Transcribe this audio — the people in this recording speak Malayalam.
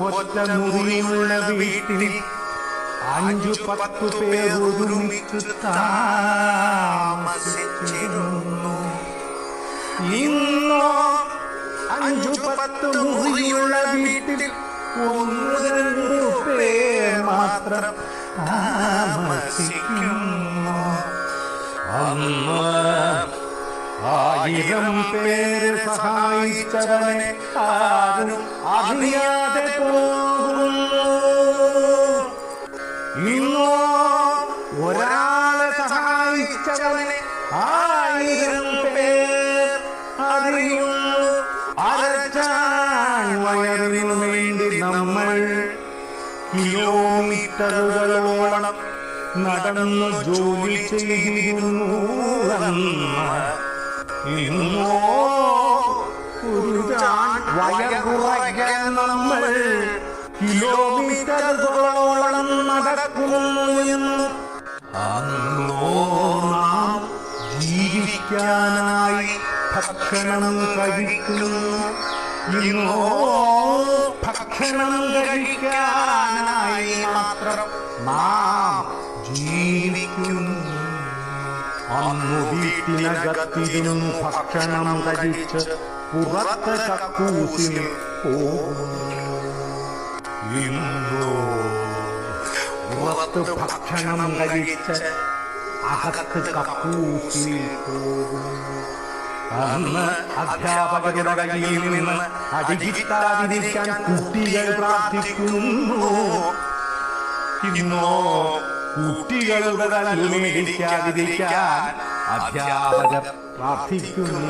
ഒറ്റ മുറിയുള്ള വീട്ടിൽ 5-10 പേർ ഒരുമിച്ച് താമസിച്ചിരുന്നു. ഇന്നോ 5-10 മുറിയുള്ള വീട്ടിൽ 1-2 പേർ മാത്രം താമസിക്കുന്നു. അന്ന് 1000 പേര് സഹായിച്ചവനെ ആരും അറിയാതെ പോകുന്നു. ഇന്നോ ഒരാളെ സഹായിച്ചവനെ 1000 പേർ അറിയുന്നു. അരച്ചാൻ വയറിനു വേണ്ടി നമ്മൾ കിലോമീറ്ററുകളോളം നടന്നു ജോലി ചെയ്തിരുന്നു. ഇന്നോ ഒരു വയറുറയ്ക്കാൻ നമ്മൾ കിലോമീറ്ററുകളോളം നടക്കുന്നു എന്ന്. അന്നോ നാം ജീവിക്കാനായി ഭക്ഷണം കഴിക്കുന്നു. ഇന്നോ ഭക്ഷണം കഴിക്കാനായി മാത്രം നാം ജീവിക്കുന്നു. അന്നു വീട്ടിനകത്തിരുന്ന് ഭക്ഷണം കഴിച്ച് പുറത്ത് കക്കൂസിന് പോകുന്നു. ഇന്നോ പുറത്ത് ഭക്ഷണം കഴിച്ച് അകത്ത് കക്കൂസിൽ പോകുന്നു. അന്ന് അധ്യാപകരുടെ കയ്യിൽ നിന്ന് അടികിട്ടാതിരിക്കാൻ കുട്ടികൾ പ്രാർത്ഥിക്കുന്നു. ഇന്നോ കുട്ടികളുടെ തല്ലുമേടിക്കാതിരിക്കാൻ അധ്യാപകർ പ്രാർത്ഥിക്കുന്നു.